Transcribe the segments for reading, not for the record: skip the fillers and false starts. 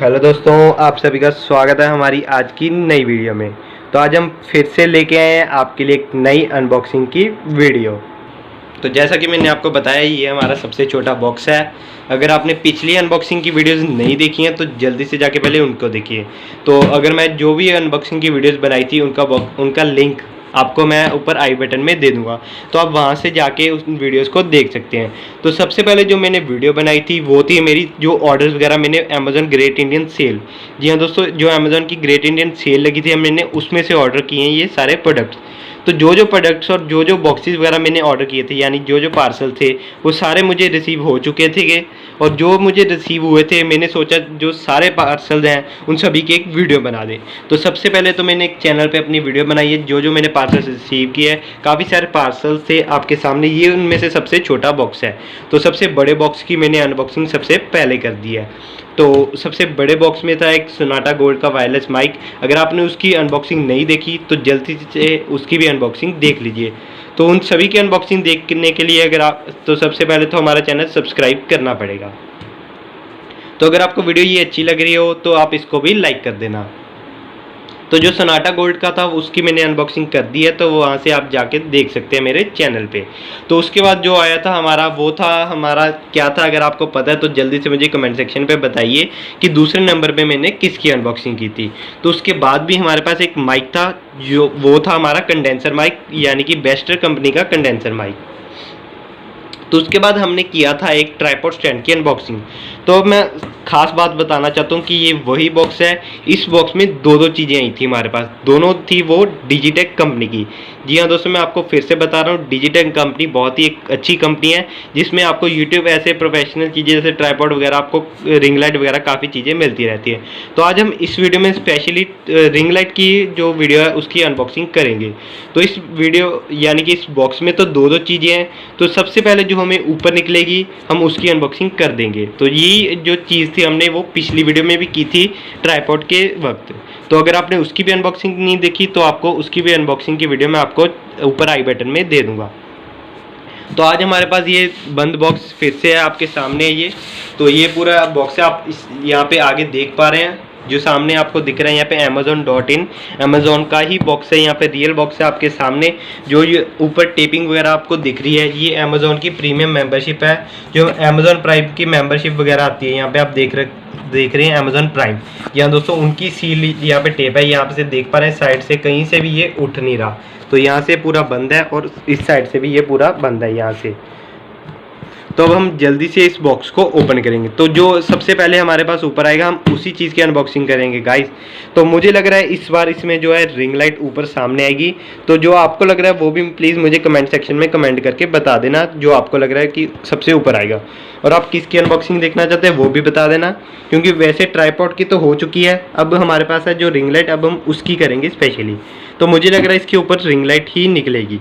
Hello दोस्तों, आप सभी का स्वागत है हमारी आज की नई वीडियो में। तो आज हम फिर से लेके आए हैं आपके लिए एक नई अनबॉक्सिंग की वीडियो। तो जैसा कि मैंने आपको बताया, ये हमारा सबसे छोटा बॉक्स है। अगर आपने पिछली अनबॉक्सिंग की वीडियोस नहीं देखी हैं तो जल्दी से जाके पहले उनको देखिए। तो अगर मैं जो भी अनबॉक्सिंग की वीडियोस बनाई थी उनका लिंक आपको मैं ऊपर आई बटन में दे दूंगा, तो आप वहां से जाके उस वीडियोस को देख सकते हैं। तो सबसे पहले जो मैंने वीडियो बनाई थी वो थी मेरी जो ऑर्डर्स वगैरह मैंने अमेजॉन ग्रेट इंडियन सेल, जी हाँ दोस्तों, जो अमेजॉन की ग्रेट इंडियन सेल लगी थी मैंने उसमें से ऑर्डर किए हैं ये सारे प्रोडक्ट्स। तो जो प्रोडक्ट्स और जो बॉक्सेस वगैरह मैंने ऑर्डर किए थे, यानी जो पार्सल थे वो सारे मुझे रिसीव हो चुके थे। और जो मुझे रिसीव हुए थे मैंने सोचा जो सारे पार्सल हैं उन सभी की एक वीडियो बना दें। तो सबसे पहले तो मैंने एक चैनल पे अपनी वीडियो बनाई है जो मैंने पार्सल रिसीव किए हैं। काफ़ी सारे पार्सल थे आपके सामने, ये उनमें से सबसे छोटा बॉक्स है। तो सबसे बड़े बॉक्स की मैंने अनबॉक्सिंग सबसे पहले कर दी है। तो सबसे बड़े बॉक्स में था एक सोनाटा गोल्ड का वायरलेस माइक। अगर आपने उसकी अनबॉक्सिंग नहीं देखी तो जल्दी से उसकी भी अनबॉक्सिंग देख लीजिए। तो उन सभी की अनबॉक्सिंग देखने के लिए अगर आप तो सबसे पहले तो हमारा चैनल सब्सक्राइब करना पड़ेगा। तो अगर आपको वीडियो ये अच्छी लग रही हो तो आप इसको भी लाइक कर देना। तो जो सोनाटा गोल्ड का था उसकी मैंने अनबॉक्सिंग कर दी है, तो वहाँ से आप जाके देख सकते हैं मेरे चैनल पे। तो उसके बाद जो आया था वो था हमारा क्या था, अगर आपको पता है तो जल्दी से मुझे कमेंट सेक्शन पे बताइए कि दूसरे नंबर पे मैंने किसकी अनबॉक्सिंग की थी। तो उसके बाद भी हमारे पास एक माइक था, जो वो था हमारा कंडेंसर माइक, यानी कि बेस्टर कंपनी का कंडेंसर माइक। तो उसके बाद हमने किया था एक ट्राइपॉड स्टैंड की अनबॉक्सिंग। तो अब मैं खास बात बताना चाहता हूँ कि ये वही बॉक्स है। इस बॉक्स में दो चीज़ें आई थी हमारे पास, दोनों थी वो डिजिटेक कंपनी की। जी हाँ दोस्तों, मैं आपको फिर से बता रहा हूँ, डिजिटेक कंपनी बहुत ही एक अच्छी कंपनी है जिसमें आपको यूट्यूब ऐसे प्रोफेशनल चीज़ें जैसे ट्राइपॉड वगैरह, आपको रिंग लाइट वगैरह काफ़ी चीज़ें मिलती रहती है। तो आज हम इस वीडियो में स्पेशली रिंग लाइट की जो वीडियो है उसकी अनबॉक्सिंग करेंगे। तो इस वीडियो यानी कि इस बॉक्स में तो दो चीज़ें हैं। तो सबसे पहले जो हमें ऊपर निकलेगी हम उसकी अनबॉक्सिंग कर देंगे। तो ये जो चीज़ थी हमने वो पिछली वीडियो में भी की थी ट्राइपॉड के वक्त। तो अगर आपने उसकी भी अनबॉक्सिंग नहीं देखी तो आपको उसकी भी अनबॉक्सिंग की वीडियो मैं आपको ऊपर आई बटन में दे दूंगा। तो आज हमारे पास ये बंद बॉक्स फिर से है आपके सामने ये। तो ये पूरा बॉक्स है, आप यहाँ पे आगे देख पा रहे हैं, जो सामने आपको दिख रहा है यहाँ पे amazon.in, अमेजोन का ही बॉक्स है। यहाँ पे रियल बॉक्स है आपके सामने। जो ये ऊपर टेपिंग वगैरह आपको दिख रही है ये अमेजोन की प्रीमियम मेंबरशिप है, जो अमेजोन प्राइम की मेंबरशिप वगैरह आती है। यहाँ पे आप देख रहे हैं अमेजोन प्राइम। यहाँ दोस्तों उनकी सील यहाँ पे टेप है, यहाँ पे से देख पा रहे हैं साइड से कहीं से भी ये उठ नहीं रहा। तो यहाँ से पूरा बंद है और इस साइड से भी ये पूरा बंद है यहाँ से। तो अब हम जल्दी से इस बॉक्स को ओपन करेंगे। तो जो सबसे पहले हमारे पास ऊपर आएगा हम उसी चीज़ की अनबॉक्सिंग करेंगे गाइस। तो मुझे लग रहा है इस बार इसमें जो है रिंग लाइट ऊपर सामने आएगी। तो जो आपको लग रहा है वो भी प्लीज़ मुझे कमेंट सेक्शन में कमेंट करके बता देना, जो आपको लग रहा है कि सबसे ऊपर आएगा। और आप किसकी अनबॉक्सिंग देखना चाहते हैं वो भी बता देना, क्योंकि वैसे ट्राइपॉड की तो हो चुकी है, अब हमारे पास है जो रिंग लाइट, अब हम उसकी करेंगे स्पेशली। तो मुझे लग रहा है इसके ऊपर रिंग लाइट ही निकलेगी।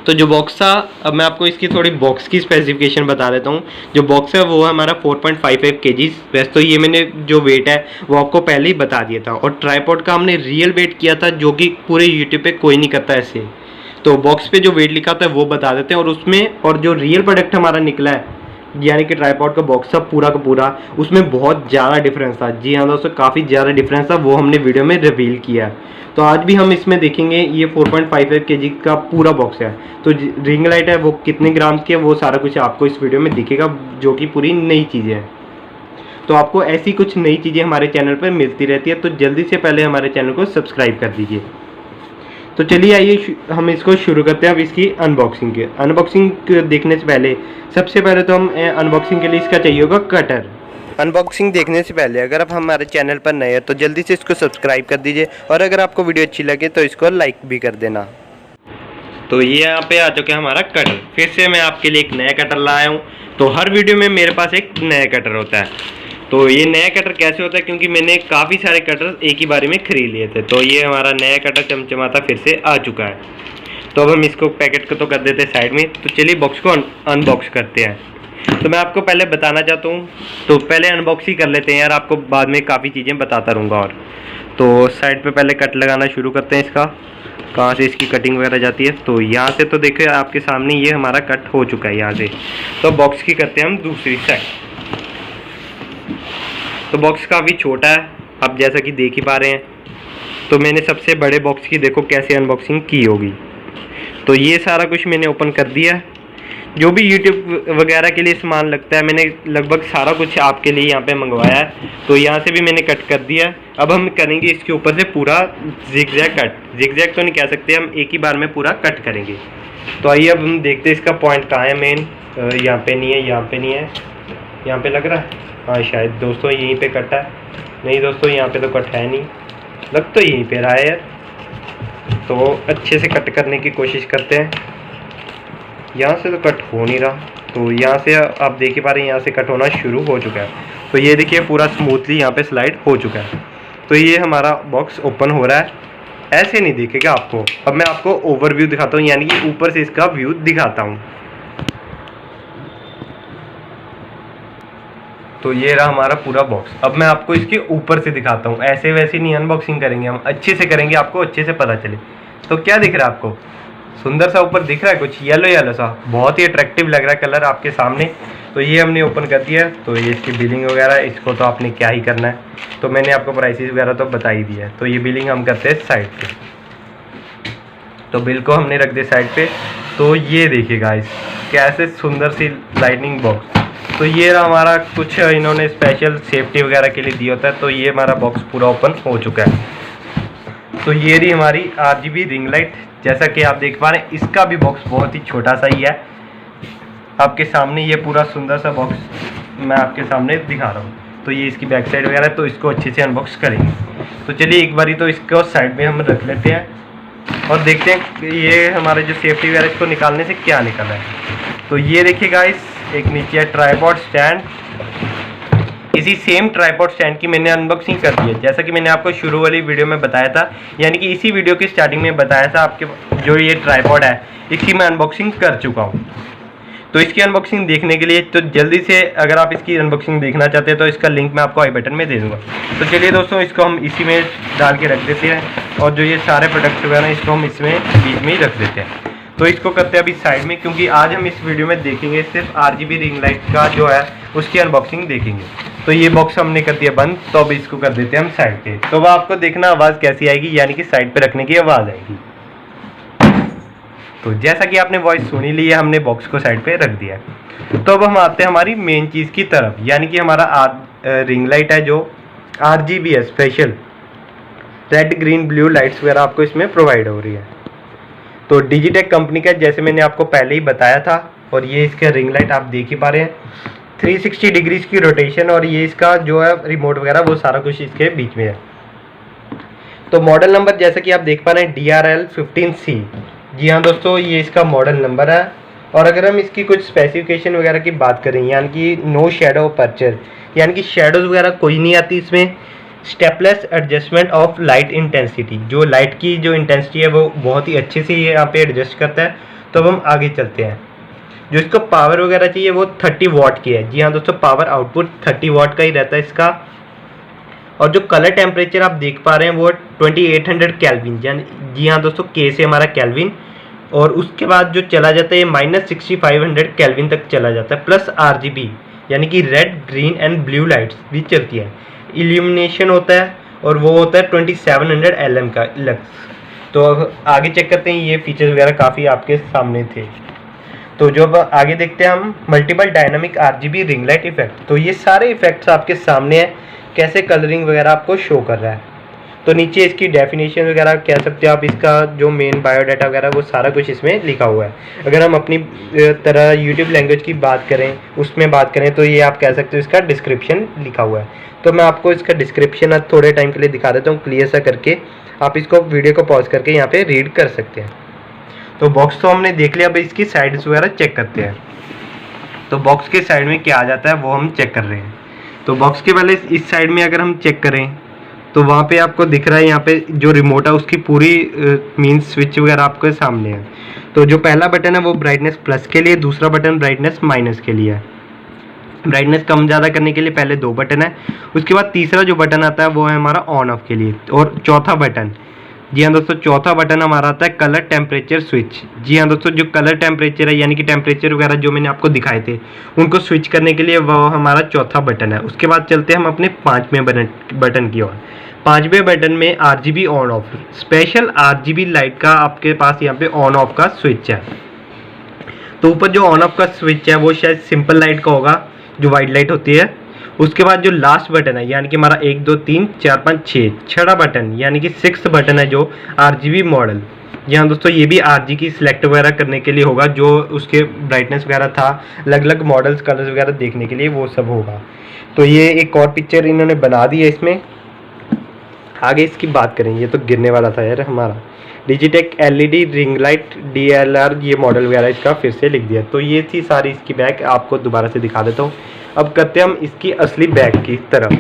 तो जो बॉक्स था, अब मैं आपको इसकी थोड़ी बॉक्स की स्पेसिफिकेशन बता देता हूँ। जो बॉक्स है वो है हमारा 4.55 kg। वैसे तो ये मैंने जो वेट है वो आपको पहले ही बता दिया था, और ट्राइपॉड का हमने रियल वेट किया था जो कि पूरे यूट्यूब पे कोई नहीं करता ऐसे। तो बॉक्स पे जो वेट लिखा होता है वो बता देते हैं, और उसमें और जो रियल प्रोडक्ट हमारा निकला है यानी कि ट्राइपॉड का बॉक्स था पूरा का पूरा, उसमें बहुत ज़्यादा डिफरेंस था। जी हाँ दोस्तों, काफ़ी ज़्यादा डिफरेंस था, वो हमने वीडियो में रिवील किया है। तो आज भी हम इसमें देखेंगे। ये 4.55 kg का पूरा बॉक्स है। तो रिंग लाइट है वो कितने ग्राम्स की है वो सारा कुछ आपको इस वीडियो में दिखेगा, जो कि पूरी नई चीज़ें हैं। तो आपको ऐसी कुछ नई चीज़ें हमारे चैनल पर मिलती रहती है, तो जल्दी से पहले हमारे चैनल को सब्सक्राइब कर दीजिए। तो चलिए आइए हम इसको शुरू करते हैं अब इसकी अनबॉक्सिंग। अनबॉक्सिंग देखने से पहले सबसे पहले तो हम अनबॉक्सिंग के लिए इसका चाहिए होगा कटर। अनबॉक्सिंग देखने से पहले अगर आप हमारे चैनल पर नए हैं तो जल्दी से इसको सब्सक्राइब कर दीजिए, और अगर आपको वीडियो अच्छी लगे तो इसको लाइक भी कर देना। तो ये यहाँ पे आ चुका है हमारा कटर। फिर से मैं आपके लिए एक नया कटर लाया हूँ। तो हर वीडियो में मेरे पास एक नया कटर होता है। तो ये नया कटर कैसे होता है, क्योंकि मैंने काफ़ी सारे कटर एक ही बारी में खरीद लिए थे। तो ये हमारा नया कटर चमचमाता फिर से आ चुका है। तो अब हम इसको पैकेट को तो कर देते हैं साइड में। तो चलिए बॉक्स को अनबॉक्स करते हैं। तो मैं आपको पहले बताना चाहता हूँ, तो पहले अनबॉक्स ही कर लेते हैं यार, आपको बाद में काफ़ी चीज़ें बताता रहूँगा। और तो साइड पे पहले कट लगाना शुरू करते हैं इसका, कहाँ से इसकी कटिंग वगैरह जाती है। तो यहाँ से तो देखिए आपके सामने ये हमारा कट हो चुका है यहाँ से। तो बॉक्स की करते हैं हम दूसरी साइड। तो बॉक्स काफ़ी छोटा है, आप जैसा कि देख ही पा रहे हैं। तो मैंने सबसे बड़े बॉक्स की देखो कैसे अनबॉक्सिंग की होगी। तो ये सारा कुछ मैंने ओपन कर दिया है। जो भी यूट्यूब वगैरह के लिए सामान लगता है मैंने लगभग सारा कुछ आपके लिए यहाँ पे मंगवाया है। तो यहाँ से भी मैंने कट कर दिया है। अब हम करेंगे इसके ऊपर से पूरा जिगजैग कट। जिगजैग तो नहीं कह सकते, हम एक ही बार में पूरा कट करेंगे। तो आइए अब हम देखते हैं इसका पॉइंट कहाँ है। मेन यहाँ पे नहीं है, यहाँ पे नहीं है, यहाँ पे लग रहा है, हाँ शायद दोस्तों यहीं पे कट है। नहीं दोस्तों यहाँ पे तो कट है नहीं, लग तो यहीं पे रहा है यार। तो अच्छे से कट करने की कोशिश करते हैं। यहाँ से तो कट हो नहीं रहा, तो यहाँ से आप देख ही पा रहे हैं यहाँ से कट होना शुरू हो चुका है। तो ये देखिए पूरा स्मूथली यहाँ पे स्लाइड हो चुका है। तो ये हमारा बॉक्स ओपन हो रहा है, ऐसे नहीं दिखेगा आपको। अब मैं आपको ओवरव्यू दिखाता हूँ, यानी कि ऊपर से इसका व्यू दिखाता हूँ। तो ये रहा हमारा पूरा बॉक्स। अब मैं आपको इसके ऊपर से दिखाता हूँ, ऐसे वैसे नहीं अनबॉक्सिंग करेंगे हम, अच्छे से करेंगे, आपको अच्छे से पता चले। तो क्या दिख रहा है आपको, सुंदर सा ऊपर दिख रहा है कुछ येलो येलो सा, बहुत ही अट्रैक्टिव लग रहा है कलर आपके सामने। तो ये हमने ओपन कर दिया। तो ये इसकी बिलिंग वगैरह, इसको तो आपने क्या ही करना है, तो मैंने आपको प्राइसेस वगैरह तो बता ही दिया है। तो ये बिलिंग हम करते हैं साइड पे। तो बिल को हमने रख दिया साइड पे। तो ये देखिए गाइस कैसे सुंदर सी लाइटनिंग बॉक्स। तो ये रहा हमारा, कुछ इन्होंने स्पेशल सेफ्टी वगैरह के लिए दिया होता है। तो ये हमारा बॉक्स पूरा ओपन हो चुका है। तो ये रही हमारी RGB रिंग लाइट। जैसा कि आप देख पा रहे हैं इसका भी बॉक्स बहुत ही छोटा सा ही है आपके सामने। ये पूरा सुंदर सा बॉक्स मैं आपके सामने दिखा रहा हूँ। तो ये इसकी बैक साइड वगैरह, तो इसको अच्छे से अनबॉक्स करेंगे। तो चलिए एक बारी तो इसको साइड में हम रख लेते हैं और देखते हैं कि ये हमारे जो सेफ्टी वगैरह इसको निकालने से क्या निकल रहा है। तो ये देखिए गाइस, एक नीचे है ट्राइपॉड स्टैंड। इसी सेम ट्राइपॉड स्टैंड की मैंने अनबॉक्सिंग कर दी है, जैसा कि मैंने आपको शुरू वाली वीडियो में बताया था, यानी कि इसी वीडियो की स्टार्टिंग में बताया था। आपके जो ये ट्राइपॉड है इसकी मैं अनबॉक्सिंग कर चुका हूँ। तो इसकी अनबॉक्सिंग देखने के लिए तो जल्दी से, अगर आप इसकी अनबॉक्सिंग देखना चाहते हैं तो इसका लिंक मैं आपको आई बटन में दे दूँगा। तो चलिए दोस्तों इसको हम इसी में डाल के रख देते हैं और जो ये सारे प्रोडक्ट्स वगैरह इसको हम इसमें बीच में ही रख देते हैं। तो इसको करते हैं अभी साइड में, क्योंकि आज हम इस वीडियो में देखेंगे सिर्फ RGB रिंग लाइट का जो है उसकी अनबॉक्सिंग देखेंगे। तो ये बॉक्स हमने कर दिया बंद, तो अब इसको कर देते हैं हम साइड पे। तो वह आपको देखना आवाज़ कैसी आएगी, यानी कि साइड पे रखने की आवाज़ आएगी। तो जैसा कि आपने वॉइस सुनी ली है, हमने बॉक्स को साइड पे रख दिया। तो अब हम आते हैं हमारी मेन चीज़ की तरफ, यानी कि हमारा रिंग लाइट है जो RGB है, special red green blue lights वगैरह आपको इसमें प्रोवाइड हो रही है। तो डिजिटेक कंपनी का, जैसे मैंने आपको पहले ही बताया था। और ये इसका रिंग लाइट आप देख ही पा रहे हैं, 360 डिग्रीज की रोटेशन, और ये इसका जो है रिमोट वगैरह वो सारा कुछ इसके बीच में है। तो मॉडल नंबर जैसा कि आप देख पा रहे हैं DRL15C। जी हाँ दोस्तों, ये इसका मॉडल नंबर है। और अगर हम इसकी कुछ स्पेसिफिकेशन वगैरह की बात करें, यानी कि नो शेडो अपर्चर, यानी कि शेडोज वगैरह कोई नहीं आती इसमें। Stepless adjustment of light intensity, जो लाइट की जो इंटेंसिटी है वो बहुत ही अच्छे से ये यहाँ पे एडजस्ट करता है। तो अब हम आगे चलते हैं। जो इसको पावर वगैरह चाहिए वो 30 वाट की है। जी हाँ दोस्तों, पावर आउटपुट 30 वाट का ही रहता है इसका। और जो कलर टेम्परेचर आप देख पा रहे हैं वो 2800 केल्विन, जी हाँ दोस्तों, के से हमारा केल्विन। और उसके बाद जो चला जाता है -6500 केल्विन तक चला जाता है, प्लस RGB यानी कि red green and blue lights भी चलती है। इल्यूमिनेशन होता है और वो होता है 2700 LM का लक्स। तो अब आगे चेक करते हैं, ये फीचर्स वगैरह काफ़ी आपके सामने थे। तो जो अब आगे देखते हैं हम, multiple dynamic RGB ring light effect. तो ये सारे इफेक्ट्स आपके सामने हैं, कैसे कलरिंग वगैरह आपको शो कर रहा है। तो नीचे इसकी डेफिनेशन वगैरह कह सकते हो आप, इसका जो मेन बायोडाटा वगैरह वो सारा कुछ इसमें लिखा हुआ है। अगर हम अपनी तरह यूट्यूब लैंग्वेज की बात करें, उसमें बात करें, तो ये आप कह सकते हो इसका डिस्क्रिप्शन लिखा हुआ है। तो मैं आपको इसका डिस्क्रिप्शन आज थोड़े टाइम के लिए दिखा देता हूँ क्लियर सा करके। आप इसको वीडियो को पॉज करके यहाँ पे रीड कर सकते हैं। तो बॉक्स तो हमने देख लिया, अब इसकी साइड्स वगैरह चेक करते हैं। तो बॉक्स के साइड में क्या आ जाता है वो हम चेक कर रहे हैं। तो बॉक्स के पहले इस साइड में अगर हम चेक करें तो वहाँ पे आपको दिख रहा है, यहाँ पे जो रिमोट है उसकी पूरी मीन्स स्विच वगैरह आपके सामने है। तो जो पहला बटन है वो ब्राइटनेस प्लस के लिए, दूसरा बटन ब्राइटनेस माइनस के लिए है। ब्राइटनेस कम ज़्यादा करने के लिए पहले 2 बटन है, उसके बाद तीसरा जो बटन आता है वो है हमारा ऑन ऑफ के लिए, और चौथा बटन जी हाँ दोस्तों, चौथा बटन हमारा आता है कलर टेम्परेचर स्विच। जी हाँ दोस्तों, जो कलर टेम्परेचर है यानी कि टेम्परेचर वगैरह जो मैंने आपको दिखाए थे उनको स्विच करने के लिए वो हमारा चौथा बटन है। उसके बाद चलते हैं हम अपने पाँचवें बटन की ओर। पाँचवें बटन में RGB on off, special RGB light का आपके पास यहाँ पे ऑन ऑफ का स्विच है। तो ऊपर जो ऑन ऑफ का स्विच है वो शायद सिंपल लाइट का होगा, जो वाइट लाइट होती है। उसके बाद जो लास्ट बटन है यानी कि हमारा 1 2 3 4 5 6 छठा बटन यानी कि 6th बटन है जो RGB मॉडल। जी हाँ दोस्तों, ये भी RGB की सिलेक्ट वगैरह करने के लिए होगा, जो उसके ब्राइटनेस वगैरह था, अलग अलग मॉडल्स कलर्स वगैरह देखने के लिए वो सब होगा। तो ये एक और पिक्चर इन्होंने बना दी है इसमें। आगे इसकी बात करें, ये तो गिरने वाला था यार हमारा। Digitek LED ring light DLR ये मॉडल वगैरह इसका फिर से लिख दिया। तो ये थी सारी इसकी बैक, आपको दोबारा से दिखा देता हूँ। अब करते हैं हम इसकी असली बैक की तरफ।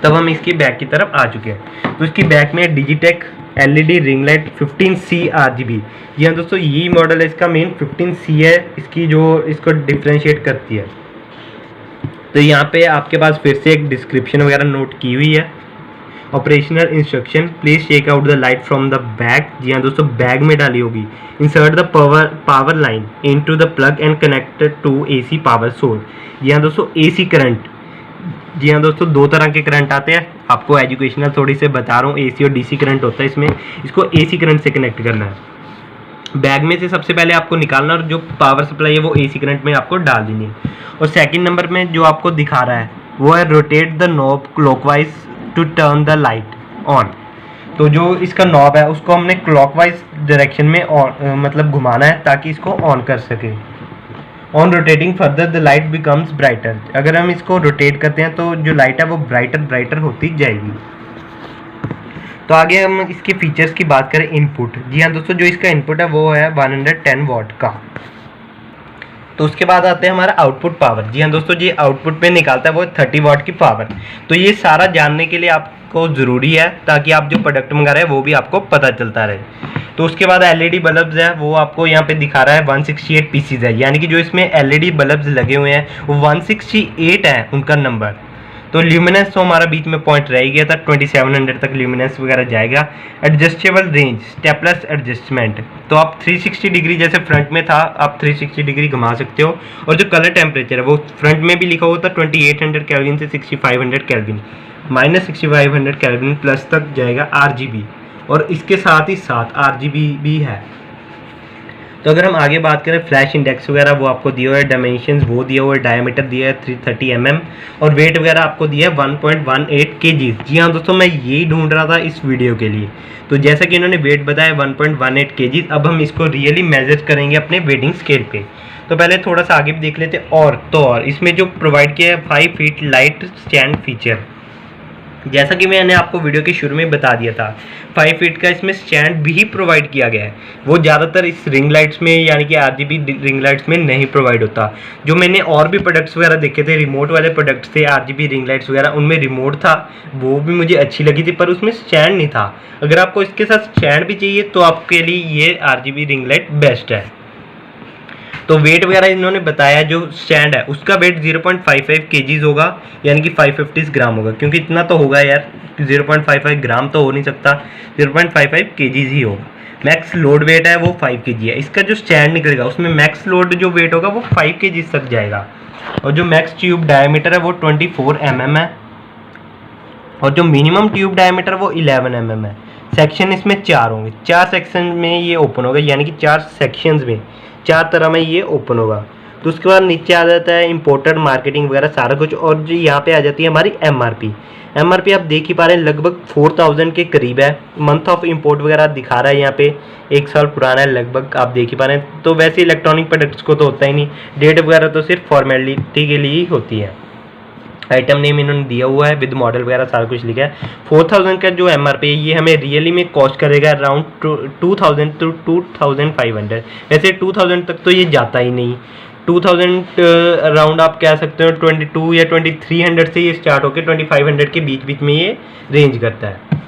तब हम इसकी बैक की तरफ आ चुके हैं। तो इसकी बैक में Digitek LED ring light 15C RGB। जी हाँ दोस्तों, ये मॉडल है इसका, मेन 15C है इसकी जो इसको डिफ्रेंशिएट करती है। तो यहाँ पे आपके पास फिर से एक डिस्क्रिप्शन वगैरह नोट की हुई है। Operational instruction, please take out the light from the bag. जी हाँ दोस्तों, बैग में डाली होगी। Insert the power line into the plug and connected to AC power source. जी हाँ दोस्तों, AC करंट। जी हाँ दोस्तों, दो तरह के करंट आते हैं, आपको एजुकेशनल थोड़ी से बता रहा हूँ। AC और DC करंट होता है इसमें, इसको AC करंट से कनेक्ट करना है। बैग में से सबसे पहले आपको निकालना और जो पावर सप्लाई है वो AC करंट में आपको डाल देनी है। और सेकंड नंबर में जो आपको दिखा रहा है वो है rotate the knob clockwise to turn the light on. तो जो इसका नॉब है उसको हमने क्लॉकवाइज डायरेक्शन में मतलब घुमाना है ताकि इसको ऑन कर सके। On rotating further the light becomes brighter. अगर हम इसको रोटेट करते हैं तो जो लाइट है वो ब्राइटर होती जाएगी। तो आगे हम इसके फीचर्स की बात करें। इनपुट, जी हाँ दोस्तों, जो इसका इनपुट है वो है 110 वॉट का। तो उसके बाद आते हैं हमारा आउटपुट पावर। जी हाँ दोस्तों, ये आउटपुट में निकालता है वो 30 वॉट की पावर। तो ये सारा जानने के लिए आपको ज़रूरी है ताकि आप जो प्रोडक्ट मंगा रहे हैं वो भी आपको पता चलता रहे। तो उसके बाद LED बल्ब्स है वो आपको यहाँ पे दिखा रहा है 168 पीसीज है, यानी कि जो इसमें LED बल्ब्स लगे हुए हैं वो 168 है उनका नंबर। तो ल्यूमिनेंस तो हमारा बीच में पॉइंट रह गया था, 2700 तक ल्यूमिनेंस वगैरह जाएगा। एडजस्टेबल रेंज, स्टेपलेस एडजस्टमेंट, तो आप 360 डिग्री जैसे फ्रंट में था आप 360 डिग्री घुमा सकते हो। और जो कलर टेम्परेचर है वो फ्रंट में भी लिखा हुआ था 2800 केल्विन से 6500 केल्विन, -6500 केल्विन प्लस तक जाएगा RGB। और इसके साथ ही साथ RGB भी है। तो अगर हम आगे बात करें फ्लैश इंडेक्स वगैरह वो आपको दिया हुआ है, डायमेंशंस वो दिया हुआ है, डायमीटर दिया है 330 mm और वेट वगैरह आपको दिया है 1.18 kg। जी हाँ दोस्तों, मैं यही ढूंढ रहा था इस वीडियो के लिए। तो जैसा कि इन्होंने वेट बताया 1.18 kg, अब हम इसको रियली मेजर करेंगे अपने वेटिंग स्केल पे। तो पहले थोड़ा सा आगे भी देख लेते हैं। और इसमें जो प्रोवाइड किया है 5 फीट लाइट स्टैंड फीचर, जैसा कि मैंने आपको वीडियो के शुरू में बता दिया था 5 फीट का इसमें स्टैंड भी प्रोवाइड किया गया है। वो ज़्यादातर इस रिंग लाइट्स में यानी कि RGB रिंग लाइट्स में नहीं प्रोवाइड होता। जो मैंने और भी प्रोडक्ट्स वगैरह देखे थे, रिमोट वाले प्रोडक्ट्स थे RGB रिंग लाइट्स वगैरह, उनमें रिमोट था, वो भी मुझे अच्छी लगी थी, पर उसमें स्टैंड नहीं था। अगर आपको इसके साथ स्टैंड भी चाहिए तो आपके लिए ये RGB रिंग लाइट बेस्ट है। तो वेट वगैरह इन्होंने बताया, जो स्टैंड है उसका वेट 0.55 kg होगा, यानी कि 550 ग्राम होगा, क्योंकि इतना तो होगा यार, 0.55 ग्राम तो हो नहीं सकता, 0.55 kg ही होगा। मैक्स लोड वेट है वो 5 kg है। इसका जो स्टैंड निकलेगा उसमें मैक्स लोड जो वेट होगा वो 5 kg तक जाएगा। और जो मैक्स ट्यूब डायमीटर है वो 24 mm है और जो मिनिमम ट्यूब डायमीटर वो 11 mm है। सेक्शन इसमें 4 होंगे, 4 सेक्शन में ये ओपन होगा, यानी कि 4 सेक्शंस में 4 तरह में ये ओपन होगा। तो उसके बाद नीचे आ जाता है इंपोर्टेड मार्केटिंग वगैरह सारा कुछ, और जो यहाँ पे आ जाती है हमारी MRP आप देख ही पा रहे हैं, लगभग 4000 के करीब है। मंथ ऑफ इंपोर्ट वगैरह दिखा रहा है यहाँ पे, 1 साल पुराना है लगभग, आप देख ही पा रहे हैं। तो वैसे इलेक्ट्रॉनिक प्रोडक्ट्स को तो होता ही नहीं, डेट वगैरह तो सिर्फ फॉर्मेलिटी के लिए ही होती है। आइटम नेम इन्होंने दिया हुआ है विद मॉडल वगैरह सारा कुछ लिखा है। 4000 का जो MRP है ये हमें रियली में कॉस्ट करेगा अराउंड 2000 to 2500। वैसे 2000 तक तो ये जाता ही नहीं, 2000 अराउंड आप कह सकते हो 22 या 2300 से ये स्टार्ट होकर 2500 के बीच में ये रेंज करता है।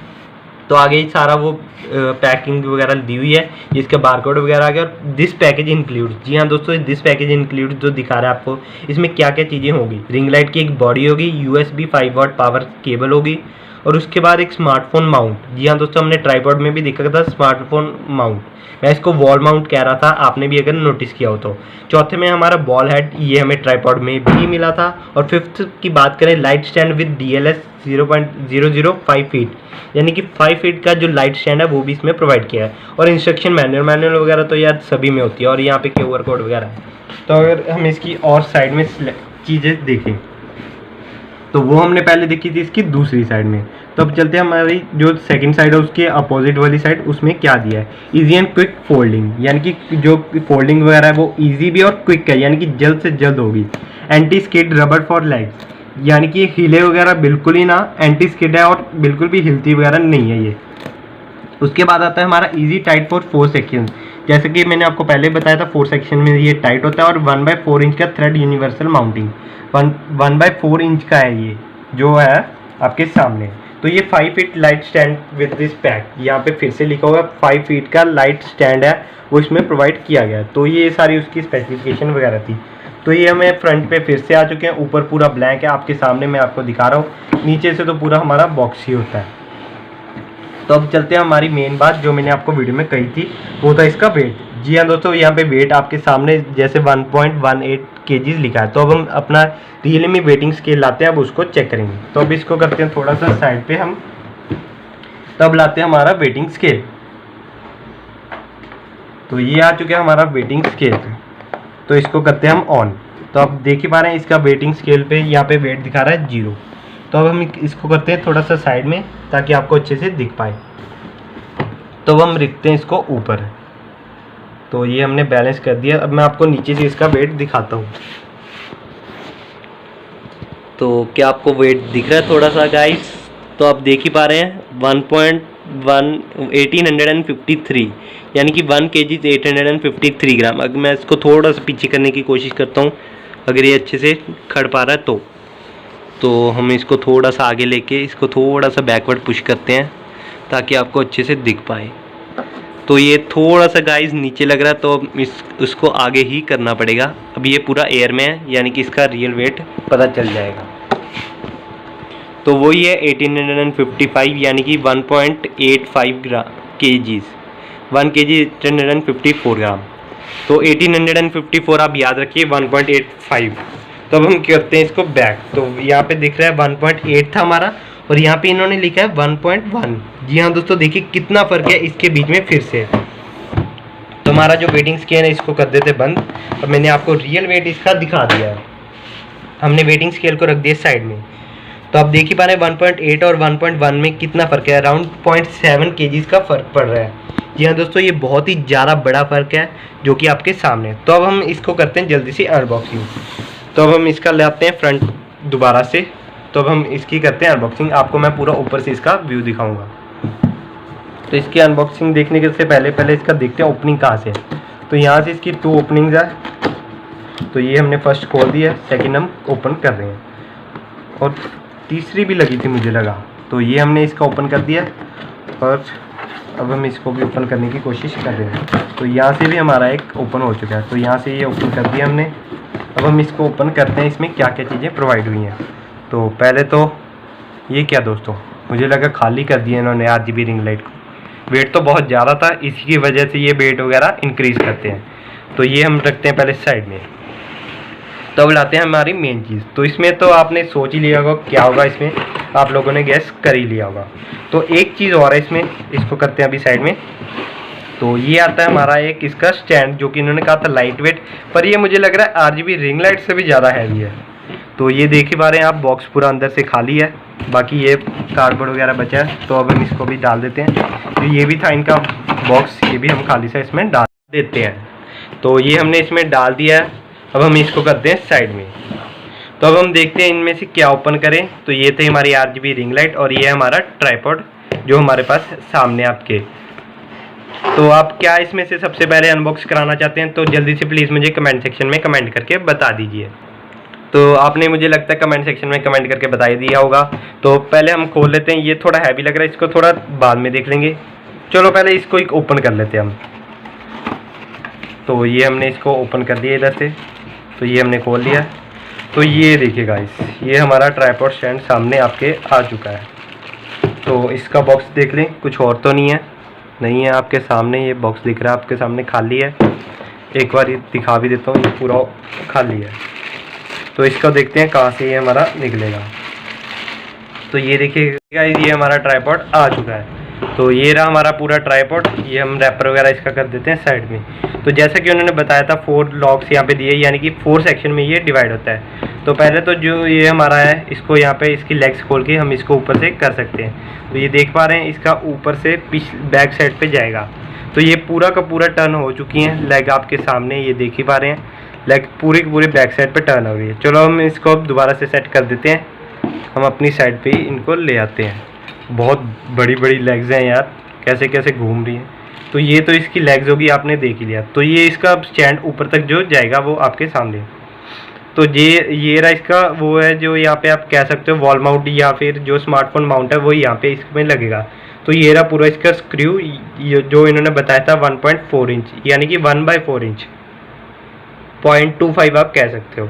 तो आगे सारा वो पैकिंग वगैरह दी हुई है, इसका बारकोड वगैरह आ गया। और दिस पैकेज इंक्लूड, जी हाँ दोस्तों, दिस पैकेज इंक्लूड जो दिखा रहा है आपको, इसमें क्या क्या चीज़ें होगी। रिंग लाइट की एक बॉडी होगी, USB 5 वाट पावर केबल होगी, और उसके बाद एक स्मार्टफोन माउंट। जी हाँ दोस्तों, हमने ट्राइपॉड में भी देखा था स्मार्टफोन माउंट, मैं इसको वॉल माउंट कह रहा था, आपने भी अगर नोटिस किया हो तो। चौथे में हमारा बॉल हेड, ये हमें ट्राइपॉड में भी मिला था। और फिफ्थ की बात करें, light stand with DLS 0.005 feet, यानी कि 5 फीट का जो लाइट स्टैंड है वो भी इसमें प्रोवाइड किया है। और इंस्ट्रक्शन मैनुअल वगैरह तो यार सभी में होती है, और यहाँ पे QR कोड वगैरह है। तो अगर हम इसकी और साइड में चीज़ें देखें तो वो हमने पहले देखी थी इसकी दूसरी साइड में। तो अब चलते हैं हमारी जो सेकंड साइड है उसके अपोजिट वाली साइड, उसमें क्या दिया है, इजी एंड क्विक फोल्डिंग, यानी कि जो फोल्डिंग वगैरह है वो इजी भी और क्विक है, यानी कि जल्द से जल्द होगी। Anti skid rubber for legs, यानी कि हिले वगैरह बिल्कुल ही ना, एंटी स्किड है और बिल्कुल भी हिलती वगैरह नहीं है ये। उसके बाद आता है हमारा इजी टाइट फॉर 4 सेक्शन, जैसे कि मैंने आपको पहले बताया था 4 सेक्शन में ये टाइट होता है। और 1/4 इंच का थ्रेड यूनिवर्सल माउंटिंग, 1/4 इंच का है ये जो है आपके सामने। तो ये 5 feet light stand with this pack, यहाँ पे फिर से लिखा होगा 5 फीट का लाइट स्टैंड है वो इसमें प्रोवाइड किया गया है। तो ये सारी उसकी स्पेसिफिकेशन वगैरह थी। तो ये हमें फ्रंट पे फिर से आ चुके हैं, ऊपर पूरा ब्लैंक है आपके सामने, मैं आपको दिखा रहा हूँ, नीचे से तो पूरा हमारा बॉक्स ही होता है। तो अब चलते हैं हमारी मेन बात जो मैंने आपको वीडियो में कही थी, वो था इसका वेट। जी हाँ दोस्तों, यहाँ पे वेट आपके सामने जैसे 1.18 kg लिखा है। तो अब हम अपना रियल में वेटिंग स्केल लाते हैं, अब उसको चेक करेंगे। तो अब इसको करते हैं थोड़ा सा साइड पे हम, तब लाते हैं हमारा वेटिंग स्केल। तो ये आ चुका है हमारा वेटिंग स्केल, तो इसको करते हैं हम ऑन। तो आप देख ही पा रहे हैं इसका वेटिंग स्केल पे यहाँ पे वेट दिखा रहा है 0। तो अब हम इसको करते हैं थोड़ा सा साइड में ताकि आपको अच्छे से दिख पाए। तो अब हम रखते हैं इसको ऊपर। तो ये हमने बैलेंस कर दिया। अब मैं आपको नीचे से इसका वेट दिखाता हूँ। तो क्या आपको वेट दिख रहा है थोड़ा सा गाइस? तो आप देख ही पा रहे हैं 1853, यानी कि 1 kg 853 ग्राम। अगर मैं इसको थोड़ा सा पीछे करने की कोशिश करता हूँ, अगर ये अच्छे से खड़ पा रहा है तो हम इसको थोड़ा सा आगे लेके इसको थोड़ा सा बैकवर्ड पुश करते हैं ताकि आपको अच्छे से दिख पाए। तो ये थोड़ा सा गाइस नीचे लग रहा है, तो उसको आगे ही करना पड़ेगा। अब ये पूरा एयर में है, यानी कि इसका रियल वेट पता चल जाएगा। तो वही है 1855, यानी कि 1.85 kg, 1 kg 854 ग्राम। तो 1854 आप याद रखिए 1.85। तो अब हम करते हैं इसको बैक। तो यहाँ पे दिख रहा है 1.8 था हमारा, और यहाँ पे इन्होंने लिखा है 1.1। जी हाँ दोस्तों, देखिए कितना फ़र्क है इसके बीच में फिर से। तो हमारा जो वेटिंग स्केल है इसको कर देते बंद। अब मैंने आपको रियल वेट इसका दिखा दिया है, हमने वेटिंग स्केल को रख दिया साइड में। तो आप देख ही पा रहे हैं 1.8 और 1.1 में कितना फ़र्क है, अराउंड 0.7 kg का फ़र्क पड़ रहा है। जी हाँ दोस्तों, ये बहुत ही ज़्यादा बड़ा फ़र्क है जो कि आपके सामने है। तो अब हम इसको करते हैं जल्दी से अनबॉक्सिंग। तो अब हम इसका लाते हैं फ्रंट दोबारा से। तो अब हम इसकी करते हैं अनबॉक्सिंग। आपको मैं पूरा ऊपर से इसका व्यू दिखाऊंगा। तो इसकी अनबॉक्सिंग देखने के से पहले इसका देखते हैं ओपनिंग कहाँ से है। तो यहाँ से इसकी 2 ओपनिंग्स है। तो ये हमने फर्स्ट खोल दिया, सेकंड हम ओपन कर रहे हैं, और तीसरी भी लगी थी मुझे लगा। तो ये हमने इसका ओपन कर दिया, और अब हम इसको भी ओपन करने की कोशिश कर रहे हैं। तो यहाँ से भी हमारा एक ओपन हो चुका है। तो यहाँ से ये ओपन कर दिया हमने। अब हम इसको ओपन करते हैं, इसमें क्या क्या चीज़ें प्रोवाइड हुई हैं। तो पहले तो ये क्या दोस्तों, मुझे लगा खाली कर दिया इन्होंने RGB रिंग लाइट को। वेट तो बहुत ज़्यादा था, इसी की वजह से ये वेट वगैरह इंक्रीज़ करते हैं। तो ये हम रखते हैं पहले साइड में। तो अब लाते हैं हमारी मेन चीज़। तो इसमें तो आपने सोच ही लिया होगा क्या होगा, इसमें आप लोगों ने गैस कर ही लिया होगा। तो एक चीज़ और है इसमें, इसको करते हैं अभी साइड में। तो ये आता है हमारा एक इसका स्टैंड, जो कि इन्होंने कहा था लाइट वेट, पर ये मुझे लग रहा है RGB रिंग लाइट से भी ज़्यादा हैवी है। तो ये देख ही पा रहे हैं आप, बॉक्स पूरा अंदर से खाली है, बाकी ये कार्डबोर्ड वगैरह बचा है। तो अब हम इसको भी डाल देते हैं। तो ये भी था इनका बॉक्स, ये भी हम खाली सा इसमें डाल देते हैं। तो ये हमने इसमें डाल दिया है। अब हम इसको करते हैं साइड में। तो अब हम देखते हैं इनमें से क्या ओपन करें। तो ये थे हमारी RGB रिंग लाइट, और ये हमारा ट्राइपॉड जो हमारे पास सामने आपके। तो आप क्या इसमें से सबसे पहले अनबॉक्स कराना चाहते हैं, तो जल्दी से प्लीज़ मुझे कमेंट सेक्शन में कमेंट करके बता दीजिए। तो आपने मुझे लगता है कमेंट सेक्शन में कमेंट करके बता ही दिया होगा। तो पहले हम खोल लेते हैं। ये थोड़ा हैवी लग रहा है, इसको थोड़ा बाद में देख लेंगे। चलो पहले इसको एक ओपन कर लेते हैं हम। तो ये हमने इसको ओपन कर दिया इधर से। तो ये हमने खोल लिया। तो ये देखिए गाइस, ये हमारा ट्राइपॉड स्टैंड सामने आपके आ चुका है। तो इसका बॉक्स देख लें, कुछ और तो नहीं है आपके सामने ये बॉक्स दिख रहा है आपके सामने, खाली है। एक बार ये दिखा भी देता हूँ, ये पूरा खाली है। तो इसका देखते हैं कहाँ से ये हमारा निकलेगा। तो ये देखिए गाइस, ये हमारा ट्राइपॉड आ चुका है। तो ये रहा हमारा पूरा ट्राइपॉड। ये हम रैपर वगैरह इसका कर देते हैं साइड में। तो जैसा कि उन्होंने बताया था 4 लॉक्स यहाँ पे दिए, यानी कि 4 सेक्शन में ये डिवाइड होता है। तो पहले तो जो ये हमारा है, इसको यहाँ पे इसकी लेग्स खोल के हम इसको ऊपर से कर सकते हैं। तो ये देख पा रहे हैं, इसका ऊपर से बैक साइड पे जाएगा। तो ये पूरा का पूरा टर्न हो चुकी है। लेग आपके सामने ये देख ही पा रहे हैं, लेग पूरी की पूरी बैक साइड पे टर्न हो गई है। चलो हम इसको अब दोबारा से सेट कर देते हैं। हम अपनी साइड पे ही इनको ले आते हैं। बहुत बड़ी बड़ी लेग्स हैं यार, कैसे कैसे घूम रही हैं। तो ये तो इसकी लेग्स होगी, आपने देख ही लिया। तो ये इसका स्टैंड ऊपर तक जो जाएगा वो आपके सामने। तो ये रहा इसका वो है, जो यहाँ पे आप कह सकते हो वॉल माउंट, या फिर जो स्मार्टफोन माउंट है वो यहाँ पे इसमें लगेगा। तो ये रहा पूरा इसका स्क्रू, जो इन्होंने बताया था 1.4 इंच, यानी कि 1/4 इंच, 0.25 आप कह सकते हो।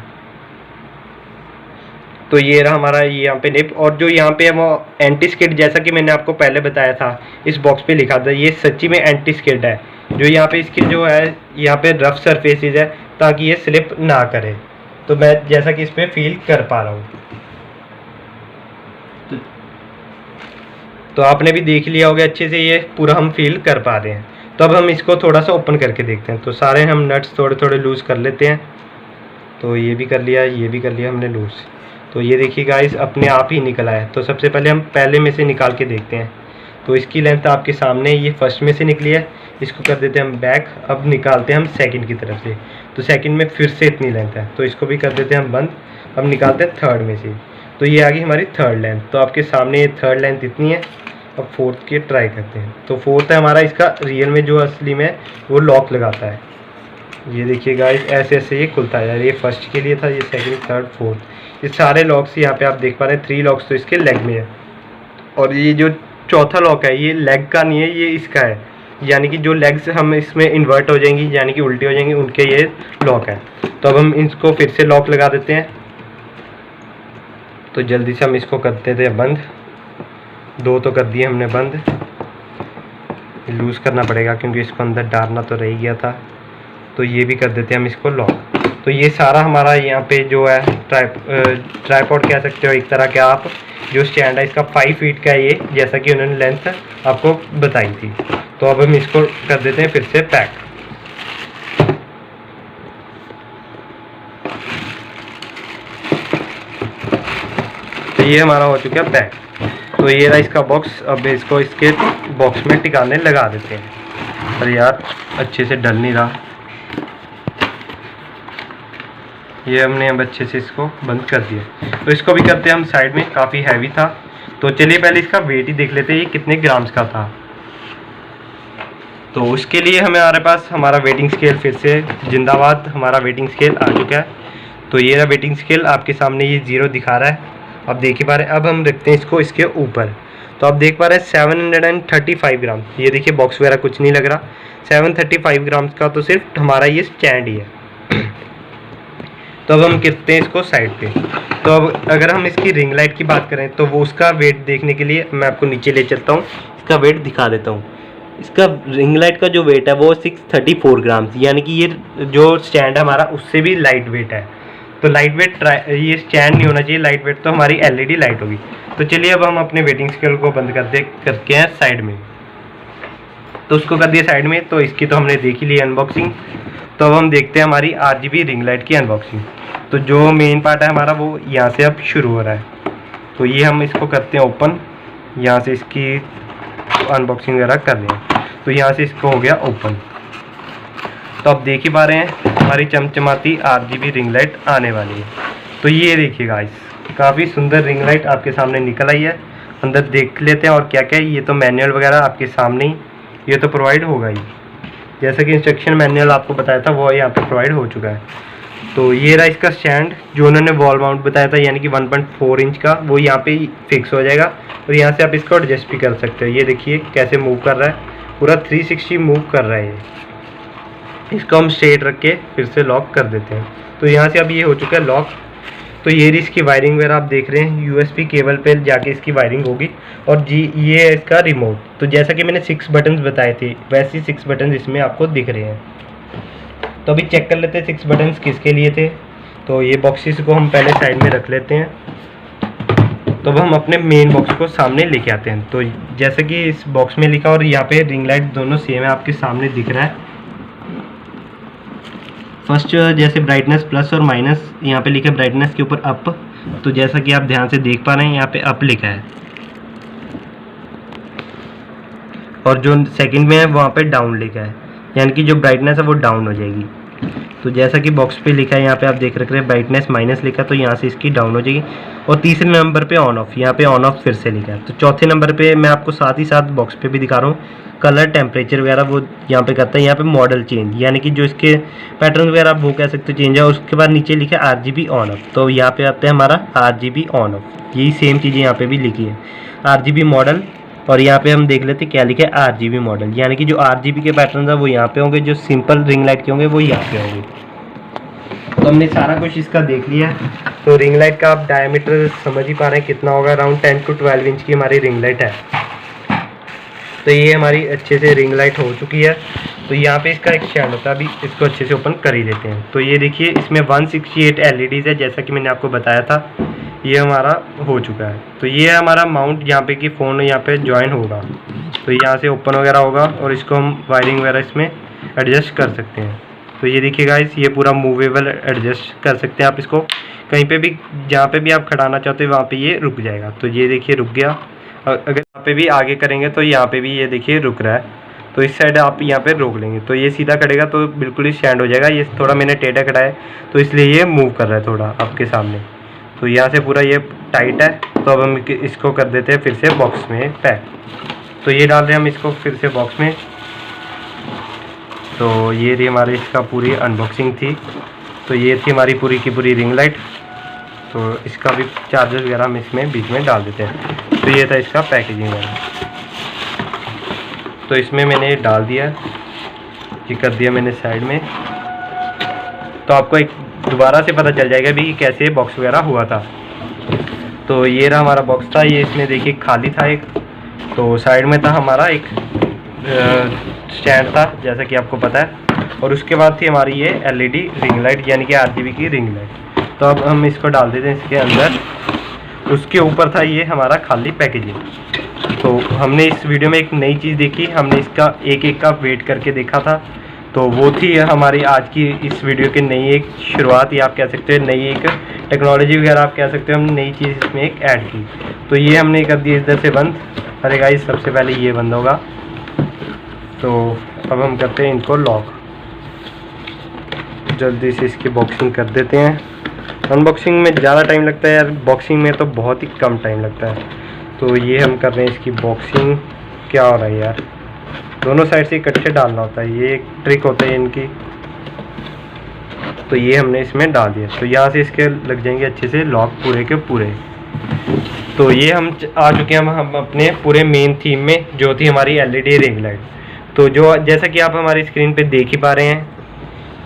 तो ये रहा हमारा ये यहाँ पे निप। और जो यहाँ पे वो एंटी स्किड, जैसा कि मैंने आपको पहले बताया था, इस बॉक्स पे लिखा था, ये सच्ची में एंटी स्किड है। जो यहाँ पे इसकी जो है, यहाँ पे रफ सरफेसेस है ताकि ये स्लिप ना करे। तो मैं जैसा कि इस पर फील कर पा रहा हूँ, तो आपने भी देख लिया होगा अच्छे से, ये पूरा हम फील कर पा रहे हैं। तो अब हम इसको थोड़ा सा ओपन करके देखते हैं। तो सारे हम नट्स थोड़े थोड़े लूज़ कर लेते हैं। तो ये भी कर लिया, ये भी कर लिया हमने लूज़। तो ये देखिए गाइस, अपने आप ही निकल आया। तो सबसे पहले हम पहले में से निकाल के देखते हैं। तो इसकी लेंथ आपके सामने, ये फर्स्ट में से निकली है, इसको कर देते हैं हम बैक। अब निकालते हैं हम सेकंड की तरफ से। तो सेकंड में फिर से इतनी लेंथ है, तो इसको भी कर देते हैं हम बंद। अब निकालते हैं थर्ड में से। तो ये आ गई हमारी थर्ड लेंथ। तो आपके सामने ये थर्ड लेंथ इतनी है। अब फोर्थ की ट्राई करते हैं। तो फोर्थ है हमारा, इसका रियल में जो असली में वो लॉक लगाता है। ये देखिए गाइस, ऐसे ऐसे ये खुलता है यार। ये फर्स्ट के लिए था, ये सेकंड, थर्ड, फोर्थ, ये सारे लॉक्स यहाँ पे आप देख पा रहे हैं। 3 लॉक्स तो इसके लेग में है, और ये जो चौथा लॉक है ये लेग का नहीं है, ये इसका है। यानी कि जो लेग्स हम इसमें इन्वर्ट हो जाएंगी, यानी कि उल्टी हो जाएंगी, उनके ये लॉक है। तो अब हम इसको फिर से लॉक लगा देते हैं। तो जल्दी से हम इसको करते थे बंद। 2 तो कर दिए हमने बंद। लूज़ करना पड़ेगा क्योंकि इसको अंदर डालना तो रह गया था। तो ये भी कर देते हैं हम इसको लॉक। तो ये सारा हमारा यहाँ पे जो है ट्राइपॉड कह सकते हो एक तरह का आप। जो स्टैंड है इसका 5 फीट का है ये, जैसा कि उन्होंने लेंथ आपको बताई थी। तो अब हम इसको कर देते हैं फिर से पैक। तो ये हमारा हो चुका है पैक। तो ये रहा इसका बॉक्स। अब इसको इसके बॉक्स में टिकाने लगा देते हैं। अरे यार, अच्छे से डल नहीं रहा। ये हमने अब अच्छे से इसको बंद कर दिया। तो इसको भी करते हैं हम साइड में, काफ़ी हैवी था। तो चलिए पहले इसका वेट ही देख लेते हैं, ये कितने ग्राम्स का था। तो उसके लिए हमारे पास हमारा वेटिंग स्केल, फिर से जिंदाबाद, हमारा वेटिंग स्केल आ चुका है। तो ये रहा वेटिंग स्केल आपके सामने, ये 0 दिखा रहा है, आप देख ही पा रहे हैं। अब हम रखते हैं इसको इसके ऊपर। तो आप देख पा रहे हैं 735 ग्राम। ये देखिए बॉक्स वगैरह कुछ नहीं लग रहा। 735 ग्राम्स का तो सिर्फ हमारा ये स्टैंड ही है। तो अब हम करते हैं इसको साइड पे। तो अब अगर हम इसकी रिंग लाइट की बात करें तो वो उसका वेट देखने के लिए मैं आपको नीचे ले चलता हूँ, इसका वेट दिखा देता हूँ। इसका रिंग लाइट का जो वेट है वो 634 ग्राम, यानी कि ये जो स्टैंड है हमारा उससे भी लाइट वेट है। तो लाइट वेट ये स्टैंड नहीं होना चाहिए, लाइट वेट तो हमारी LED लाइट होगी। तो चलिए अब हम अपने वेटिंग स्केल को बंद करके हैं साइड में। तो उसको कर दिया साइड में। तो इसकी तो हमने देख ही ली अनबॉक्सिंग। तो अब हम देखते हैं हमारी RGB रिंग लाइट की अनबॉक्सिंग। तो जो मेन पार्ट है हमारा वो यहाँ से अब शुरू हो रहा है। तो ये हम इसको करते हैं ओपन, यहाँ से इसकी अनबॉक्सिंग वगैरह कर रहे हैं। तो यहाँ से इसको हो गया ओपन। तो आप देख ही पा रहे हैं हमारी चमचमाती RGB रिंग लाइट आने वाली है। तो ये देखिए गाइस, काफ़ी सुंदर रिंग लाइट आपके सामने निकल आई है। अंदर देख लेते हैं और क्या क्या है। ये तो मैनुअल वगैरह आपके सामने ही ये तो प्रोवाइड होगा ही, जैसा कि इंस्ट्रक्शन मैनुअल आपको बताया था वो यहाँ पे प्रोवाइड हो चुका है। तो ये रहा इसका स्टैंड, जो उन्होंने वॉल माउंट बताया था, यानी कि 1.4 इंच का, वो यहाँ पे फिक्स हो जाएगा। और यहाँ से आप इसको एडजस्ट भी कर सकते हो। ये देखिए कैसे मूव कर रहा है, पूरा 360 मूव कर रहा है ये। इसको हम स्ट्रेट रख के फिर से लॉक कर देते हैं। तो यहाँ से अब ये हो चुका है लॉक। तो ये इसकी वायरिंग वगैरह आप देख रहे हैं, USB केबल पे जाके इसकी वायरिंग होगी। और ये है इसका रिमोट। तो जैसा कि मैंने 6 बटन्स बताए थे वैसे ही 6 बटन्स इसमें आपको दिख रहे हैं। तो अभी चेक कर लेते हैं 6 बटन्स किसके लिए थे। तो ये बॉक्सेस को हम पहले साइड में रख लेते हैं। तो अब हम अपने मेन बॉक्स को सामने लेके आते हैं। तो जैसे कि इस बॉक्स में लिखा और यहाँ पे रिंग लाइट दोनों सेम है, आपके सामने दिख रहा है। फर्स्ट जैसे ब्राइटनेस प्लस और माइनस, यहाँ पे लिखा है ब्राइटनेस के ऊपर अप। तो जैसा कि आप ध्यान से देख पा रहे हैं यहाँ पे अप लिखा है, और जो सेकंड में है वहाँ पे डाउन लिखा है, यानी कि जो ब्राइटनेस है वो डाउन हो जाएगी। तो जैसा कि बॉक्स पे लिखा है यहाँ पे आप देख रहे हैं ब्राइटनेस माइनस लिखा, तो यहाँ से इसकी डाउन हो जाएगी। और तीसरे नंबर पे ऑन ऑफ, यहाँ पे ऑन ऑफ फिर से लिखा है। तो चौथे नंबर पे मैं आपको साथ ही साथ बॉक्स पे भी दिखा रहा हूँ, कलर टेम्परेचर वगैरह वो यहाँ पे करता है। यहाँ पे मॉडल चेंज, यानी कि जो इसके पैटर्न वगैरह आप वो कह सकते हो चेंज है। उसके बाद नीचे लिखा है RGB ऑन ऑफ, तो यहाँ पे आता है हमारा RGB ऑन ऑफ। यही सेम चीज़ें यहाँ पे भी लिखी है, RGB मॉडल। और यहाँ पे हम देख लेते हैं क्या लिखा है RGB मॉडल, यानी कि जो RGB के पैटर्न है वो यहाँ पे होंगे, जो सिंपल रिंग लाइट के होंगे वो यहाँ पे होंगे। तो हमने सारा कुछ इसका देख लिया है। तो रिंग लाइट का आप डायमीटर समझ ही पा रहे हैं कितना होगा, अराउंड 10 to 12 इंच की हमारी रिंग लाइट है। तो ये हमारी अच्छे से रिंग लाइट हो चुकी है। तो यहाँ पे इसका एक स्टैंड होता है, अभी इसको अच्छे से ओपन कर ही लेते हैं। तो ये देखिए इसमें 168 LEDs है, जैसा कि मैंने आपको बताया था। ये हमारा हो चुका है। तो ये हमारा माउंट यहाँ पे कि फ़ोन यहाँ पे ज्वाइन होगा। तो यहाँ से ओपन वगैरह होगा और इसको हम वायरिंग वगैरह इसमें एडजस्ट कर सकते हैं। तो ये देखिए गाइस, ये पूरा मूवेबल एडजस्ट कर सकते हैं आप इसको कहीं पे भी, जहाँ पे भी आप खड़ाना चाहते हो वहाँ पे ये रुक जाएगा। तो ये देखिए रुक गया। और अगर यहाँ पे भी आगे करेंगे तो यहाँ पे भी ये देखिए रुक रहा है। तो इस साइड आप यहाँ पे रोक लेंगे तो ये सीधा खड़ेगा तो बिल्कुल ही स्टैंड हो जाएगा। ये थोड़ा मैंने टेढ़ा खड़ा है तो इसलिए ये मूव कर रहा है थोड़ा आपके सामने। तो यहाँ से पूरा ये टाइट है। तो अब हम इसको कर देते हैं फिर से बॉक्स में पैक। तो ये डाल रहे हैं हम इसको फिर से बॉक्स में। तो ये रही हमारी इसका पूरी अनबॉक्सिंग थी। तो ये थी हमारी पूरी की पूरी रिंग लाइट। तो इसका भी चार्जर वगैरह हम इसमें बीच में डाल देते हैं। तो ये था इसका पैकेजिंग वगैरह। तो इसमें मैंने डाल दिया, ये कर दिया मैंने साइड में। तो आपको एक दोबारा से पता चल जाएगा भी कैसे बॉक्स वगैरह हुआ था। तो ये रहा हमारा बॉक्स था, ये इसमें देखिए खाली था एक। तो साइड में था हमारा एक स्टैंड था जैसा कि आपको पता है। और उसके बाद थी हमारी ये LED रिंग लाइट, यानी कि RGB की रिंग लाइट। तो अब हम इसको डाल देते हैं इसके अंदर। उसके ऊपर था ये हमारा खाली पैकेजिंग। तो हमने इस वीडियो में एक नई चीज़ देखी, हमने इसका एक एक का वेट करके देखा था। तो वो थी हमारी आज की इस वीडियो की नई एक शुरुआत, या आप कह सकते हैं नई एक टेक्नोलॉजी वगैरह आप कह सकते हो। हम नई चीज़ इसमें एक ऐड की। तो ये हमने कर दी इधर से बंद। अरे गाइस, सबसे पहले ये बंद होगा। तो अब हम करते हैं इनको लॉक। जल्दी से इसकी बॉक्सिंग कर देते हैं। अनबॉक्सिंग में ज़्यादा टाइम लगता है यार, बॉक्सिंग में तो बहुत ही कम टाइम लगता है। तो ये हम कर रहे हैं इसकी बॉक्सिंग। क्या हो रहा है यार, दोनों साइड से इकट्ठे डालना होता है, ये एक ट्रिक होता है इनकी। तो ये हमने इसमें डाल दिया। तो यहाँ से इसके लग जाएंगे अच्छे से लॉक पूरे के पूरे। तो ये हम आ चुके हैं हम अपने पूरे मेन थीम में, जो थी हमारी LED रिंग लाइट। तो जो जैसा कि आप हमारी स्क्रीन पे देख ही पा रहे हैं,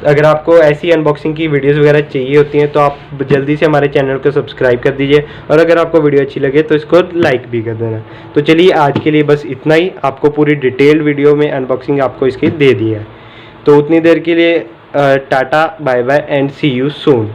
अगर आपको ऐसी अनबॉक्सिंग की वीडियोस वगैरह चाहिए होती हैं तो आप जल्दी से हमारे चैनल को सब्सक्राइब कर दीजिए। और अगर आपको वीडियो अच्छी लगे तो इसको लाइक भी कर देना। तो चलिए आज के लिए बस इतना ही। आपको पूरी डिटेल वीडियो में अनबॉक्सिंग आपको इसकी दे दी है। तो उतनी देर के लिए tata, bye bye and see you soon.